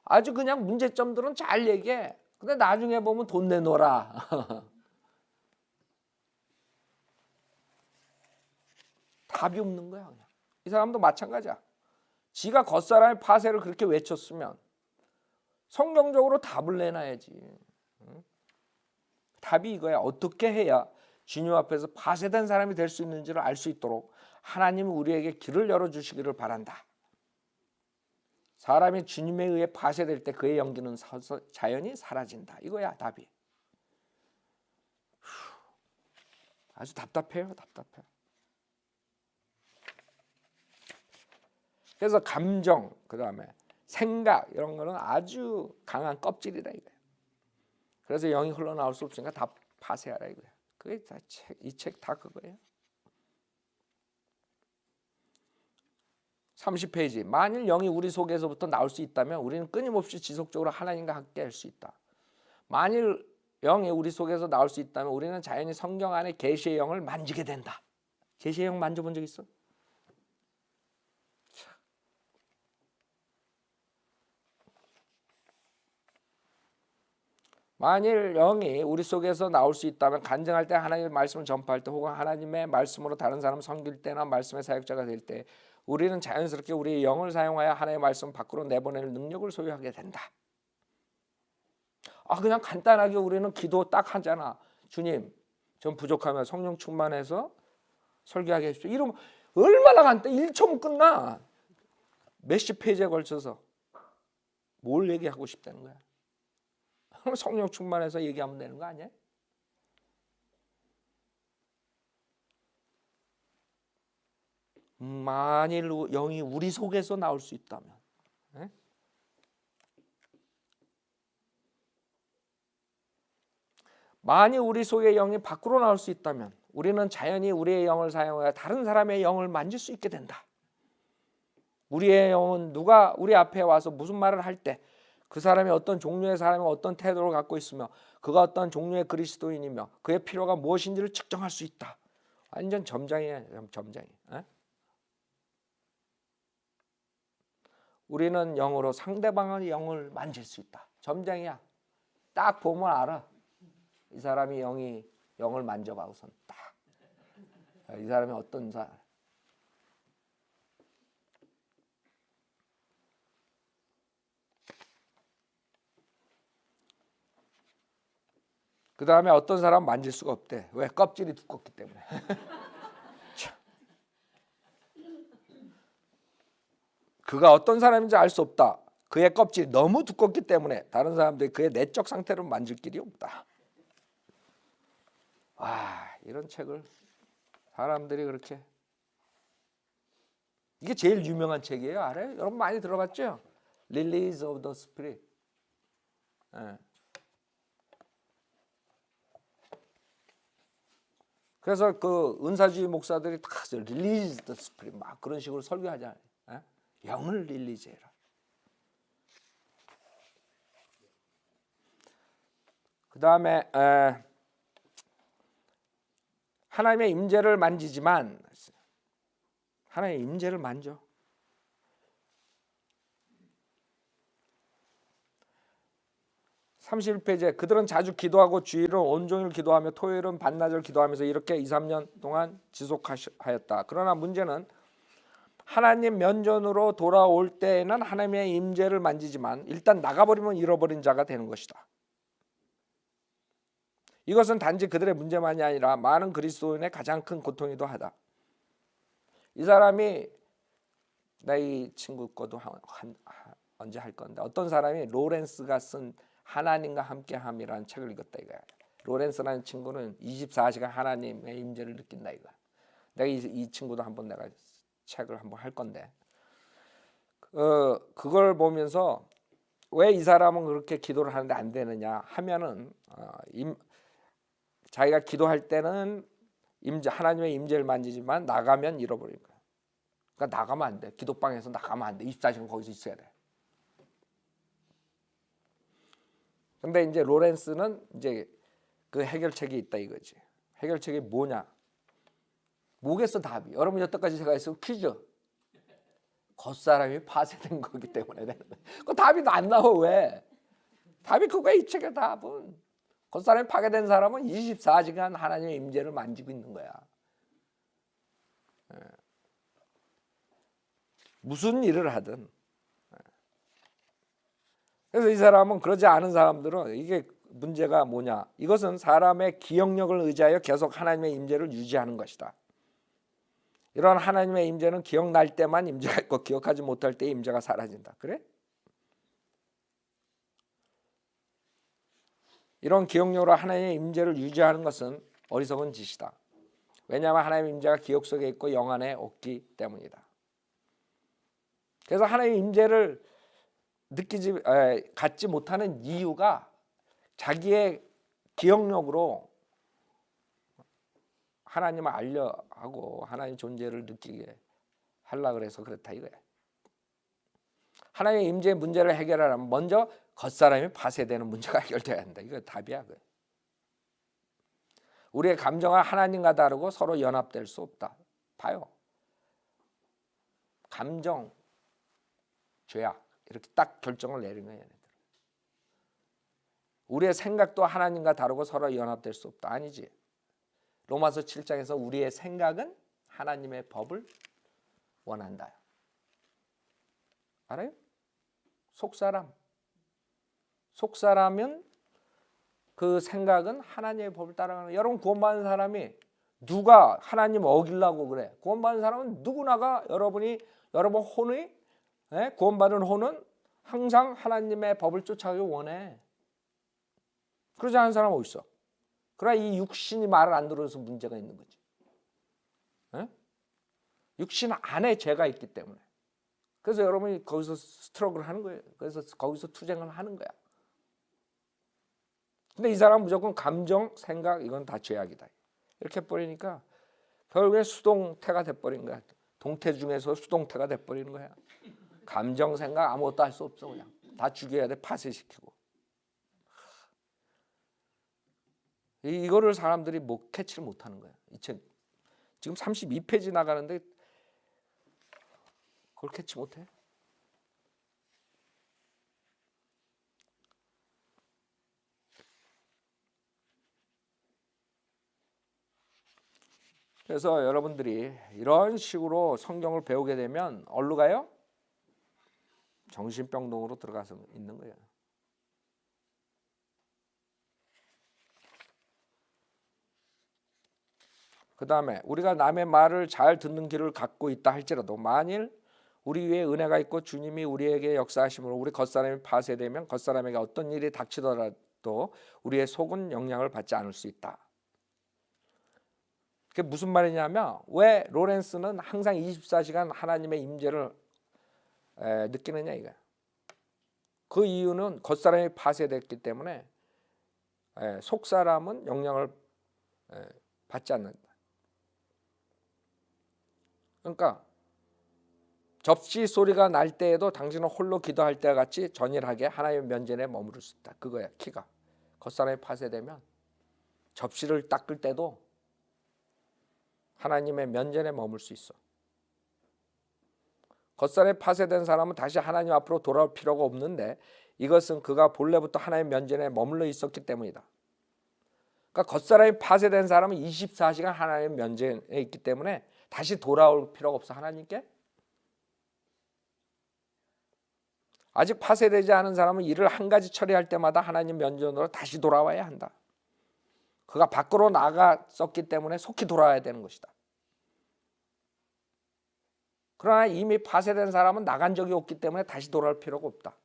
아주 그냥 문제점들은 잘 얘기해. 근데 나중에 보면 돈 내놓으라. 답이 없는 거야. 그냥. 이 사람도 마찬가지야. 지가 겉사람의 파쇄를 그렇게 외쳤으면 성경적으로 답을 내놔야지. 답이 이거야. 어떻게 해야 주님 앞에서 파쇄된 사람이 될 수 있는지를 알 수 있도록 하나님은 우리에게 길을 열어주시기를 바란다. 사람이 주님에 의해 파쇄될 때 그의 연기는 자연히 사라진다. 이거야 답이. 아주 답답해요. 답답해. 그래서 감정, 그 다음에 생각 이런 거는 아주 강한 껍질이다 이거야. 그래서 영이 흘러나올 수 없으니까 다 파쇄하라 이거야. 그게 다 이 책 다 그거예요. 30페이지. 만일 영이 우리 속에서부터 나올 수 있다면 우리는 끊임없이 지속적으로 하나님과 함께 할 수 있다. 만일 영이 우리 속에서 나올 수 있다면 우리는 자연히 성경 안에 계시의 영을 만지게 된다. 계시의 영 만져본 적 있어? 만일 영이 우리 속에서 나올 수 있다면 간증할 때, 하나님의 말씀을 전파할 때, 혹은 하나님의 말씀으로 다른 사람을 섬길 때나 말씀의 사역자가 될 때 우리는 자연스럽게 우리의 영을 사용하여 하나님의 말씀 밖으로 내보낼 능력을 소유하게 된다. 그냥 간단하게 우리는 기도 딱 하잖아. 주님, 전 부족하면 성령 충만해서 설교하게 해주십시오. 이러면 얼마나 간단해. 1초면 끝나. 몇십 페이지에 걸쳐서 뭘 얘기하고 싶다는 거야. 성령 충만해서 얘기하면 되는 거 아니야? 만일 영이 우리 속에서 나올 수 있다면, 네? 만일 우리 속의 영이 밖으로 나올 수 있다면 우리는 자연히 우리의 영을 사용하여 다른 사람의 영을 만질 수 있게 된다. 우리의 영은 누가 우리 앞에 와서 무슨 말을 할 때 그 사람이 어떤 종류의 사람이 어떤 태도를 갖고 있으며 그가 어떤 종류의 그리스도인이며 그의 필요가 무엇인지를 측정할 수 있다. 완전 점장이에요. 점장이. 에? 우리는 영으로 상대방의 영을 만질 수 있다. 점장이야. 딱 보면 알아. 이 사람이 영을 만져봐 우선 딱. 이 사람이 어떤 사람. 그 다음에 어떤 사람 만질 수가 없대. 왜? 껍질이 두껍기 때문에. 그가 어떤 사람인지 알 수 없다. 그의 껍질이 너무 두껍기 때문에 다른 사람들이 그의 내적 상태를 만질 길이 없다. 이런 책을 사람들이 그렇게, 이게 제일 유명한 책이에요. 알아요? 여러분 많이 들어봤죠? Lilies of the Spirit. 네. 그래서 그 은사주의 목사들이 다 Release the Spirit 막 그런 식으로 설교하잖아요. 네? 영을 릴리즈해라. 그 다음에 하나님의 임재를 만지지만, 하나님의 임재를 만져. (31페이지에) 그들은 자주 기도하고 주일은 온종일 기도하며 토요일은 반나절 기도하면서 이렇게 2-3년 동안 지속하였다. 그러나 문제는 하나님 면전으로 돌아올 때에는 하나님의 임재를 만지지만 일단 나가버리면 잃어버린 자가 되는 것이다. 이것은 단지 그들의 문제만이 아니라 많은 그리스도인의 가장 큰 고통이기도 하다. 이 사람이, 나 이 친구 거도 언제 할 건데, 어떤 사람이 로렌스가 쓴 하나님과 함께함이라는 책을 읽었다 이거야. 로렌스라는 친구는 24시간 하나님의 임재를 느낀다 이거야. 내가 이 친구도 한번 내가 책을 한번 할 건데, 그걸 보면서 왜 이 사람은 그렇게 기도를 하는데 안 되느냐 하면은, 자기가 기도할 때는 하나님의 임재를 만지지만 나가면 잃어버릴 거야. 그러니까 나가면 안 돼. 기도방에서 나가면 안 돼. 24시간 거기서 있어야 돼. 근데 이제 로렌스는 이제 그 해결책이 있다 이거지. 해결책이 뭐냐? 뭐겠어 답이? 여러분 여태까지 제가 했을 퀴즈. 겉사람이 파쇄된 거기 때문에 그 답이 안 나와. 왜? 답이 그거야. 이 책의 답은. 겉사람이 파괴된 사람은 24시간 하나님의 임재를 만지고 있는 거야. 무슨 일을 하든. 그래서 이 사람은 그러지 않은 사람들은 이게 문제가 뭐냐? 이것은 사람의 기억력을 의지하여 계속 하나님의 임재를 유지하는 것이다. 이런 하나님의 임재는 기억날 때만 임재가 있고 기억하지 못할 때 임재가 사라진다. 그래? 이런 기억력으로 하나님의 임재를 유지하는 것은 어리석은 짓이다. 왜냐하면 하나님의 임재가 기억 속에 있고 영 안에 없기 때문이다. 그래서 하나님의 임재를 갖지 못하는 이유가 자기의 기억력으로 하나님을 알려하고 하나님 존재를 느끼게 하려고 그래서 그렇다 이거야. 하나님의 임재의 문제를 해결하려면 먼저 겉사람이 파쇄되는 문제가 해결돼야 한다. 이거 답이야. 그래. 우리의 감정은 하나님과 다르고 서로 연합될 수 없다. 봐요. 감정, 죄악 이렇게 딱 결정을 내린 거예요. 우리의 생각도 하나님과 다르고 서로 연합될 수 없다. 아니지. 로마서 7장에서 우리의 생각은 하나님의 법을 원한다. 알아요? 속사람은 그 생각은 하나님의 법을 따라가는 거예요. 여러분 구원받은 사람이 누가 하나님 어기려고 그래? 구원받은 사람은 누구나가 여러분 혼의 구원받은 혼은 항상 하나님의 법을 쫓아가기 원해. 그러지 않은 사람은 어디 있어? 그러나 이 육신이 말을 안 들어서 문제가 있는 거지. 육신 안에 죄가 있기 때문에. 그래서 여러분이 거기서 스트러글을 하는 거예요. 그래서 거기서 투쟁을 하는 거야. 근데 이 사람은 무조건 감정, 생각 이건 다 죄악이다. 이렇게 버리니까 결국에 수동태가 돼버린 거야. 동태 중에서 수동태가 돼버리는 거야. 감정, 생각 아무것도 할 수 없어. 그냥 다 죽여야 돼. 파쇄시키고. 이거를 사람들이 캐치를 못하는 거야. 지금 32페이지 나가는데 그걸 캐치 못해. 그래서 여러분들이 이런 식으로 성경을 배우게 되면 어디로 가요? 정신병동으로 들어가서 있는 거예요. 그 다음에 우리가 남의 말을 잘 듣는 귀를 갖고 있다 할지라도 만일 우리 위에 은혜가 있고 주님이 우리에게 역사하심으로 우리 겉사람이 파쇄되면 겉사람에게 어떤 일이 닥치더라도 우리의 속은 영향을 받지 않을 수 있다. 그게 무슨 말이냐면 왜 로렌스는 항상 24시간 하나님의 임재를 느끼느냐 이거야. 그 이유는 겉사람이 파쇄됐기 때문에 속사람은 영향을 받지 않는다. 그러니까 접시 소리가 날 때에도 당신은 홀로 기도할 때와 같이 전일하게 하나님의 면전에 머무를 수 있다. 그거야 키가. 겉사람이 파쇄되면 접시를 닦을 때도 하나님의 면전에 머물 수 있어. 겉사람이 파쇄된 사람은 다시 하나님 앞으로 돌아올 필요가 없는데 이것은 그가 본래부터 하나님의 면전에 머물러 있었기 때문이다. 그러니까 겉사람이 파쇄된 사람은 24시간 하나님의 면전에 있기 때문에 다시 돌아올 필요가 없어 하나님께. 아직 파쇄되지 않은 사람은 일을 한 가지 처리할 때마다 하나님 면전으로 다시 돌아와야 한다. 그가 밖으로 나갔었기 때문에 속히 돌아와야 되는 것이다. 그러나 이미 파쇄된 사람은 나간 적이 없기 때문에 다시 돌아올 필요가 없다.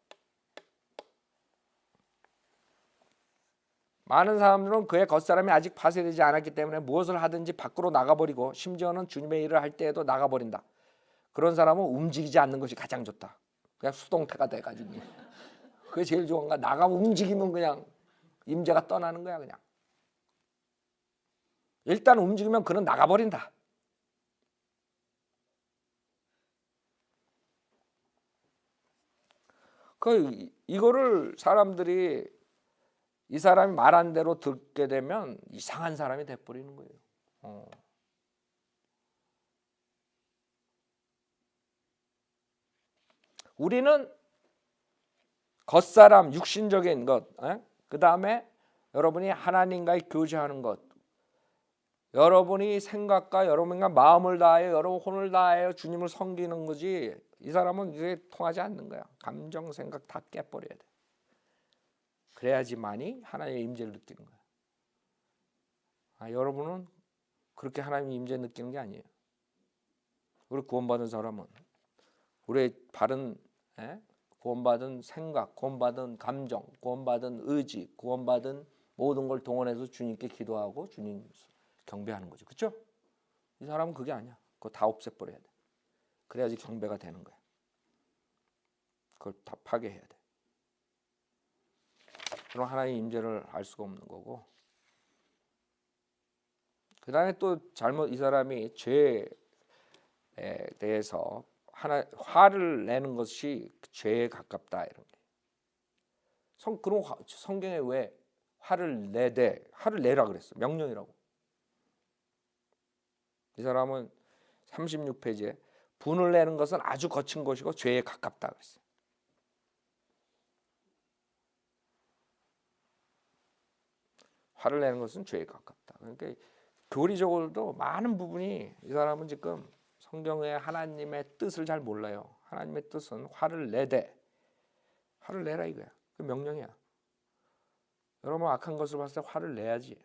많은 사람들은 그의 겉사람이 아직 파쇄되지 않았기 때문에 무엇을 하든지 밖으로 나가버리고 심지어는 주님의 일을 할 때에도 나가버린다. 그런 사람은 움직이지 않는 것이 가장 좋다. 그냥 수동태가 돼가지고 그게 제일 좋은 거야. 나가 움직이면 그냥 임재가 떠나는 거야. 그냥 일단 움직이면 그는 나가버린다. 이거를 사람들이 이 사람이 말한 대로 듣게 되면 이상한 사람이 돼버리는 거예요. 우리는 겉사람, 육신적인 것, 그 다음에 여러분이 하나님과의 교제하는 것, 여러분이 생각과 여러분과 마음을 다하여 여러분 혼을 다하여 주님을 섬기는 거지 이 사람은 이게 통하지 않는 거야. 감정 생각 다 깨버려야 돼. 그래야지만이 하나님의 임재를 느끼는 거야. 여러분은 그렇게 하나님의 임재 느끼는 게 아니에요. 우리 구원받은 사람은 우리의 바른 구원받은 생각, 구원받은 감정, 구원받은 의지, 구원받은 모든 걸 동원해서 주님께 기도하고 주님 경배하는 거죠. 그렇죠? 이 사람은 그게 아니야. 그거 다 없애버려야 돼. 그래야지 경배가 되는 거야. 그걸 다 파괴해야 돼. 그럼 하나님의 임재를 알 수가 없는 거고. 그 다음에 또 이 사람이 죄에 대해서 화를 내는 것이 죄에 가깝다 이런 게. 그럼 성경에 왜 화를 내라 그랬어? 명령이라고. 이 사람은 36페이지에 분을 내는 것은 아주 거친 것이고 죄에 가깝다 그랬어요. 화를 내는 것은 죄에 가깝다. 그러니까 교리적으로도 많은 부분이 이 사람은 지금 성경의 하나님의 뜻을 잘 몰라요. 하나님의 뜻은 화를 내라 이거야. 그 명령이야. 여러분 악한 것을 봤을 때 화를 내야지.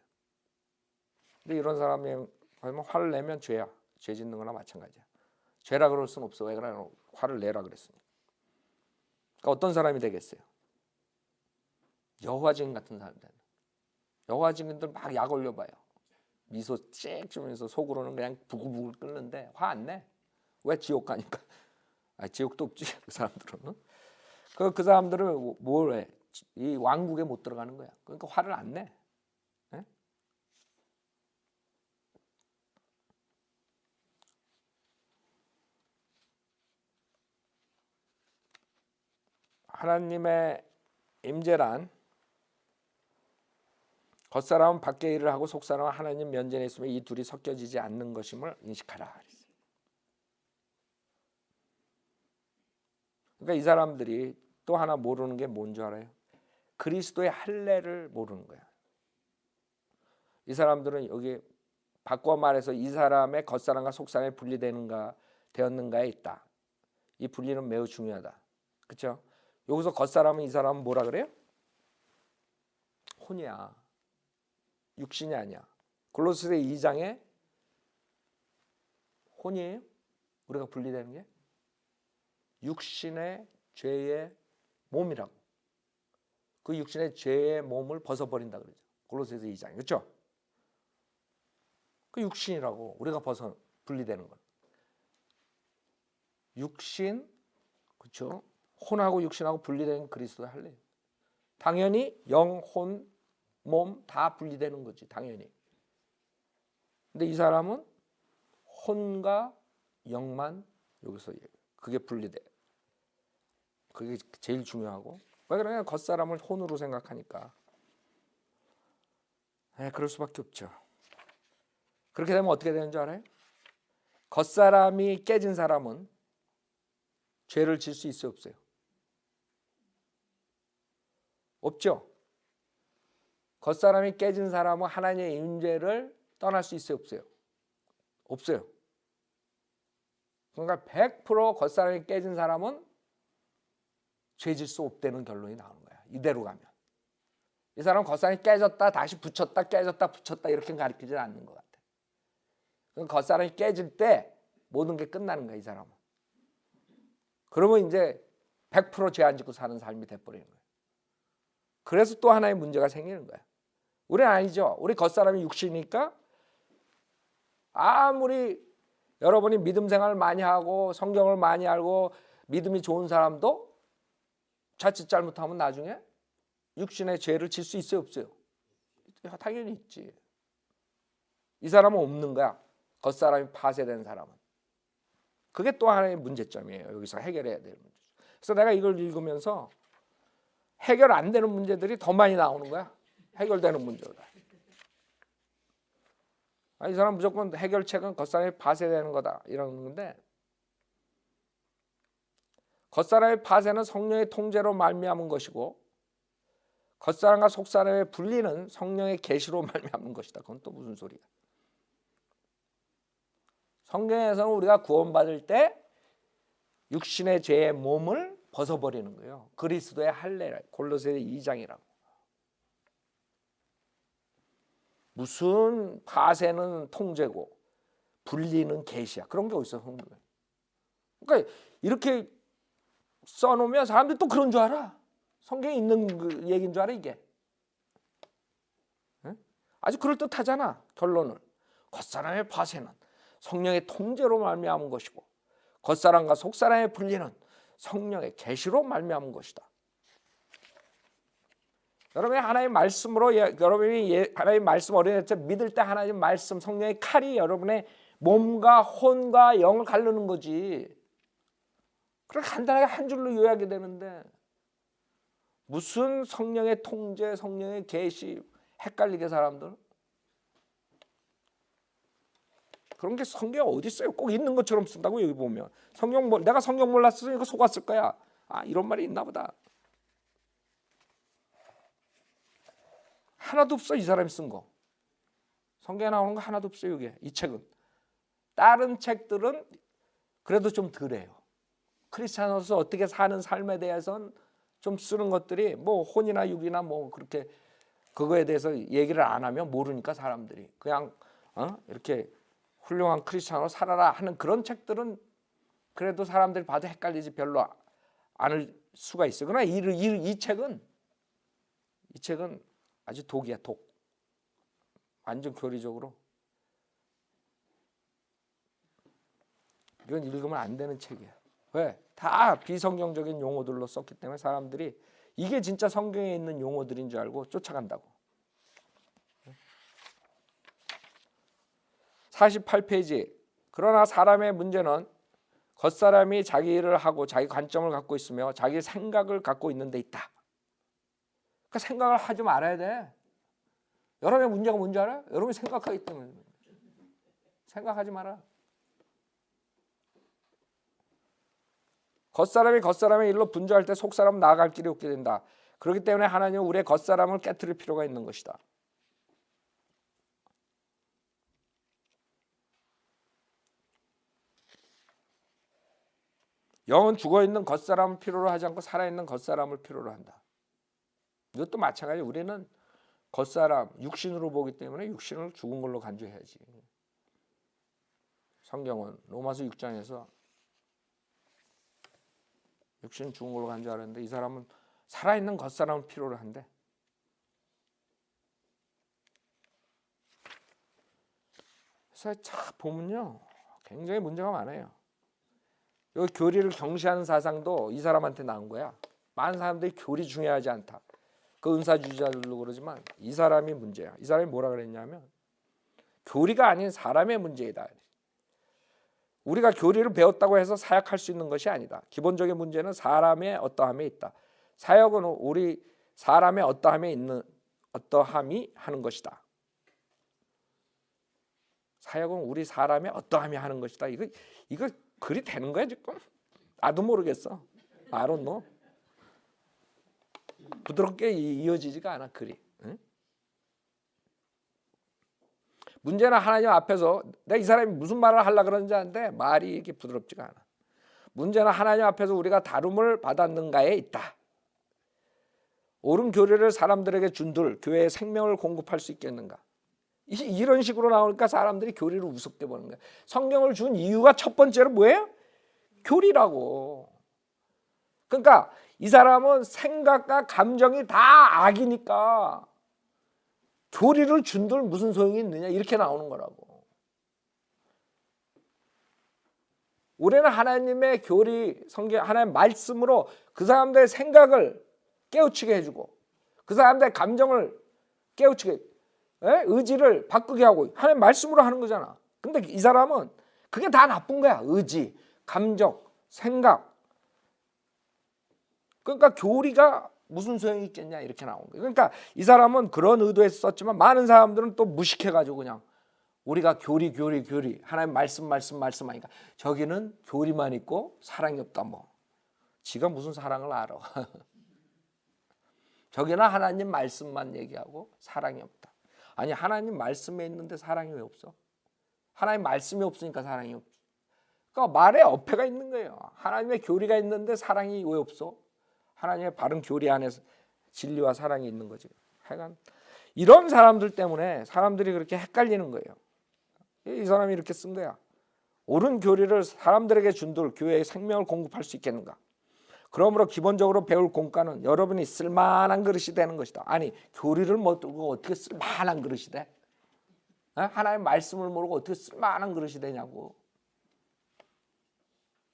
근데 이런 사람이 화를 내면 죄야. 죄 짓는 거나 마찬가지야. 죄라 그럴 수는 없어. 왜 그러냐? 화를 내라 그랬으니. 그러니까 어떤 사람이 되겠어요? 여호와 증인 같은 사람들. 여호와 증인들 막 약 올려봐요. 미소 씩 주면서 속으로는 그냥 부글부글 끓는데 화 안 내. 왜? 지옥 가니까. 지옥도 없지 그 사람들은. 그 사람들은 뭘 해? 이 왕국에 못 들어가는 거야. 그러니까 화를 안 내. 네? 하나님의 임재란 겉사람은 밖에 일을 하고 속사람은 하나님 면전에 있으면 이 둘이 섞여지지 않는 것임을 인식하라. 그러니까 이 사람들이 또 하나 모르는 게 뭔 줄 알아요? 그리스도의 할례를 모르는 거야. 이 사람들은 여기 바꿔 말해서 이 사람의 겉사람과 속사람이 되었는가에 있다. 이 분리는 매우 중요하다. 그렇죠? 여기서 겉사람은 이 사람은 뭐라 그래요? 혼이야. 육신이 아니야. 골로새서 2장에 혼이에요? 우리가 분리되는 게? 육신의 죄의 몸이라고. 그 육신의 죄의 몸을 벗어버린다 그러죠. 골로새서 2장. 그렇죠? 그 육신이라고 우리가 분리되는 건. 육신, 그렇죠? 혼하고 육신하고 분리된 그리스도의 할례. 당연히 영, 혼, 몸 다 분리되는 거지. 당연히. 근데 이 사람은 혼과 영만 여기서 그게 분리돼. 그게 제일 중요하고. 왜 그러냐? 겉사람을 혼으로 생각하니까. 그럴 수밖에 없죠. 그렇게 되면 어떻게 되는 줄 알아요? 겉사람이 깨진 사람은 죄를 질 수 있어요, 없어요? 없죠. 겉사람이 깨진 사람은 하나님의 임재를 떠날 수 있어요, 없어요? 없어요. 그러니까 100% 겉사람이 깨진 사람은 죄질 수 없다는 결론이 나오는 거야. 이대로 가면. 이 사람은 겉사람이 깨졌다 다시 붙였다 깨졌다 붙였다 이렇게 가르치지 않는 것 같아. 그러니까 겉사람이 깨질 때 모든 게 끝나는 거야, 이 사람은. 그러면 이제 100% 죄 안 짓고 사는 삶이 돼버리는 거야. 그래서 또 하나의 문제가 생기는 거야. 우리는 아니죠. 우리 겉사람이 육신이니까 아무리 여러분이 믿음 생활을 많이 하고 성경을 많이 알고 믿음이 좋은 사람도 자칫 잘못하면 나중에 육신의 죄를 질 수 있어요, 없어요? 당연히 있지. 이 사람은 없는 거야. 겉사람이 파쇄된 사람은. 그게 또 하나의 문제점이에요. 여기서 해결해야 될 문제. 그래서 내가 이걸 읽으면서 해결 안 되는 문제들이 더 많이 나오는 거야. 해결되는 문제보다. 이 사람 무조건 해결책은 겉사람이 파쇄되는 거다 이러는 건데, 겉사람의 파쇄는 성령의 통제로 말미암은 것이고 겉사람과 속사람의 분리는 성령의 계시로 말미암은 것이다. 그건 또 무슨 소리야? 성경에서는 우리가 구원받을 때 육신의 죄의 몸을 벗어버리는 거예요. 그리스도의 할례라. 골로새 2장이라고. 무슨 파쇄는 통제고 분리는 계시야. 그런 게 어딨어 성경에. 그러니까 이렇게 써놓으면 사람들이 또 그런 줄 알아. 성경에 있는 그 얘기인 줄 알아 이게. 응? 아주 그럴듯하잖아. 결론은 겉사람의 파쇄는 성령의 통제로 말미암은 것이고 겉사람과 속사람의 분리는 성령의 계시로 말미암은 것이다. 여러분이 하나님의 말씀으로 여러분이 하나님의 말씀 어린애처 믿을 때 하나님의 말씀 성령의 칼이 여러분의 몸과 혼과 영을 가르는 거지. 그렇게 간단하게 한 줄로 요약이 되는데 무슨 성령의 통제, 성령의 계시 헷갈리게 사람들. 그런 게 성경에 어디 있어요? 꼭 있는 것처럼 쓴다고 여기 보면. 내가 성경 몰랐으니까 속았을 거야. 아 이런 말이 있나 보다. 하나도 없어 이 사람이 쓴 거. 성경에 나오는 거 하나도 없어요 이게. 이 책은. 다른 책들은 그래도 좀 덜해요. 크리스찬으로서 어떻게 사는 삶에 대해서는 좀 쓰는 것들이 뭐 혼이나 육이나 뭐 그렇게 그거에 대해서 얘기를 안 하면 모르니까 사람들이 그냥 이렇게 훌륭한 크리스찬으로 살아라 하는 그런 책들은 그래도 사람들이 봐도 헷갈리지 별로 않을 수가 있어요. 그러나 이 책은 아주 독이야 독. 완전 교리적으로 이건 읽으면 안 되는 책이야. 왜? 다 비성경적인 용어들로 썼기 때문에 사람들이 이게 진짜 성경에 있는 용어들인 줄 알고 쫓아간다고. 48페이지. 그러나 사람의 문제는 겉사람이 자기 일을 하고 자기 관점을 갖고 있으며 자기 생각을 갖고 있는 데 있다. 그러니까 생각을 하지 말아야 돼. 여러분의 문제가 뭔지 알아? 여러분이 생각하기 때문에. 생각하지 마라. 겉사람이 겉사람의 일로 분주할 때 속사람은 나아갈 길이 없게 된다. 그렇기 때문에 하나님은 우리의 겉사람을 깨트릴 필요가 있는 것이다. 영은 죽어있는 겉사람을 필요로 하지 않고 살아있는 겉사람을 필요로 한다. 이것도 마찬가지로 우리는 겉사람, 육신으로 보기 때문에 육신을 죽은 걸로 간주해야지. 성경은 로마서 6장에서 육신은 죽은 걸로 간주하는데 이 사람은 살아있는 겉사람을 필요로 한대. 그래서 참 보면요 굉장히 문제가 많아요. 이 교리를 경시하는 사상도 이 사람한테 나온 거야. 많은 사람들이 교리 중요하지 않다. 그 은사주의자들도 그러지만 이 사람이 문제야. 이 사람이 뭐라 그랬냐면 교리가 아닌 사람의 문제이다. 우리가 교리를 배웠다고 해서 사역할 수 있는 것이 아니다. 기본적인 문제는 사람의 어떠함에 있다. 사역은 우리 사람의 어떠함이 하는 것이다. 사역은 우리 사람의 어떠함이 하는 것이다. 이거 글이 되는 거야 지금? 나도 모르겠어. I don't know. 부드럽게 이어지지가 않아 글이. 응? 문제는 하나님 앞에서 내가 이 사람이 무슨 말을 하려고 그러는지 아는데 말이 이렇게 부드럽지가 않아. 문제는 하나님 앞에서 우리가 다룸을 받았는가에 있다. 옳은 교리를 사람들에게 준들 교회의 생명을 공급할 수 있겠는가. 이런 식으로 나오니까 사람들이 교리를 우습게 보는 거야. 성경을 준 이유가 첫 번째로 뭐예요? 교리라고. 그러니까 이 사람은 생각과 감정이 다 악이니까 교리를 준들 무슨 소용이 있느냐 이렇게 나오는 거라고. 우리는 하나님의 교리, 성경, 하나님의 말씀으로 그 사람들의 생각을 깨우치게 해주고 그 사람들의 감정을 깨우치게 의지를 바꾸게 하고 하나님 말씀으로 하는 거잖아. 근데 이 사람은 그게 다 나쁜 거야. 의지, 감정, 생각. 그러니까 교리가 무슨 소용이 있겠냐 이렇게 나온 거예요. 그러니까 이 사람은 그런 의도에서 썼지만 많은 사람들은 또 무식해가지고 그냥 우리가 교리 하나님 말씀 하니까 저기는 교리만 있고 사랑이 없다 뭐. 지가 무슨 사랑을 알아. 저기는 하나님 말씀만 얘기하고 사랑이 없다. 아니 하나님 말씀에 있는데 사랑이 왜 없어? 하나님 말씀이 없으니까 사랑이 없지. 그러니까 말에 어폐가 있는 거예요. 하나님의 교리가 있는데 사랑이 왜 없어? 하나님의 바른 교리 안에서 진리와 사랑이 있는 거지. 하여간 이런 사람들 때문에 사람들이 그렇게 헷갈리는 거예요. 이 사람이 이렇게 쓴 거야. 옳은 교리를 사람들에게 준들 교회의 생명을 공급할 수 있겠는가? 그러므로 기본적으로 배울 공과는 여러분이 쓸만한 그릇이 되는 것이다. 아니, 교리를 못 들고 어떻게 쓸만한 그릇이 돼? 하나님의 말씀을 모르고 어떻게 쓸만한 그릇이 되냐고.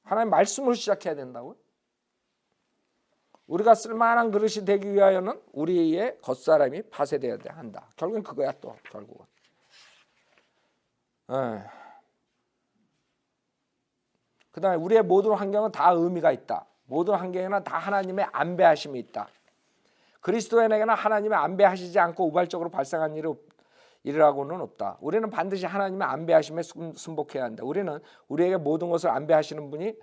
하나님의 말씀으로 시작해야 된다고요. 우리가 쓸만한 그릇이 되기 위하여는 우리의 겉사람이 파쇄되어야 한다. 결국은 그거야 또 결국은. 그 다음에 우리의 모든 환경은 다 의미가 있다. 모든 환경에는 다 하나님의 안배하심이 있다. 그리스도인에게는 하나님의 안배하시지 않고 우발적으로 발생한 일이라고는 없다. 우리는 반드시 하나님의 안배하심에 순복해야 한다. 우리는 우리에게 모든 것을 안배하시는 분이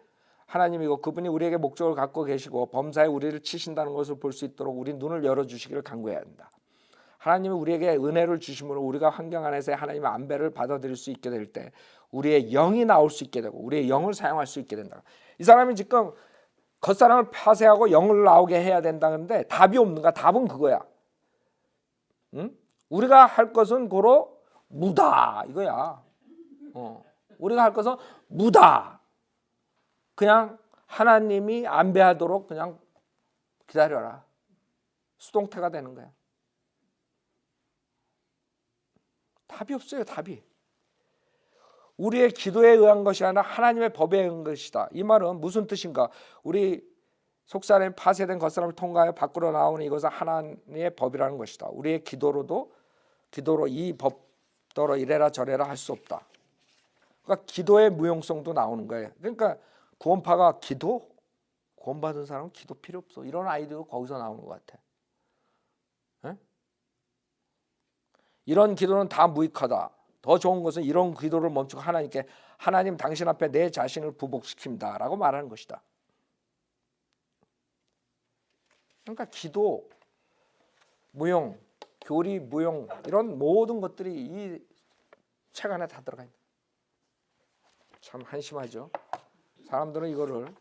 하나님이고 그분이 우리에게 목적을 갖고 계시고 범사에 우리를 치신다는 것을 볼 수 있도록 우리 눈을 열어주시기를 간구해야 한다. 하나님이 우리에게 은혜를 주심으로 우리가 환경 안에서 하나님의 안배를 받아들일 수 있게 될 때 우리의 영이 나올 수 있게 되고 우리의 영을 사용할 수 있게 된다. 이 사람이 지금 겉사람을 파쇄하고 영을 나오게 해야 된다는데 답이 없는가? 답은 그거야. 우리가 할 것은 고로 무다 이거야. 우리가 할 것은 무다. 그냥 하나님이 안배하도록 그냥 기다려라. 수동태가 되는 거야. 답이 없어요. 답이. 우리의 기도에 의한 것이 아니라 하나님의 법에 의한 것이다. 이 말은 무슨 뜻인가? 우리 속사람이 파쇄된 겉사람을 통과하여 밖으로 나오는 이것은 하나님의 법이라는 것이다. 우리의 기도로 이 법대로 이래라 저래라 할 수 없다. 그러니까 기도의 무용성도 나오는 거예요. 그러니까 구원파가 기도? 구원받은 사람은 기도 필요 없어. 이런 아이디어가 거기서 나오는 것 같아. 에? 이런 기도는 다 무익하다. 더 좋은 것은 이런 기도를 멈추고 하나님께 하나님 당신 앞에 내 자신을 부복시킵니다 라고 말하는 것이다. 그러니까 기도, 무용, 교리, 무용 이런 모든 것들이 이 책 안에 다 들어가 있는 거예요. 참 한심하죠. 사람들은 이거를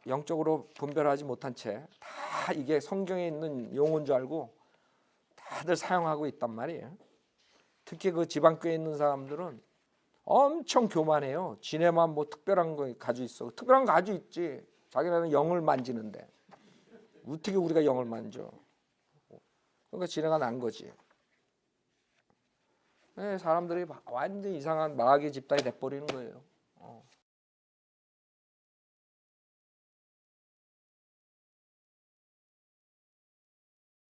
영적으로 분별하지 못한 채 다 이게 성경에 있는 용어인 줄 알고 다들 사용하고 있단 말이에요. 특히 그 지방교회에 있는 사람들은 엄청 교만해요. 지네만 뭐 특별한 거 가지고 있어. 특별한 거 가지고 있지. 자기네는 영을 만지는데 어떻게 우리가 영을 만져. 그러니까 지네가 난 거지. 네, 사람들이 완전히 이상한 마귀 집단이 돼버리는 거예요.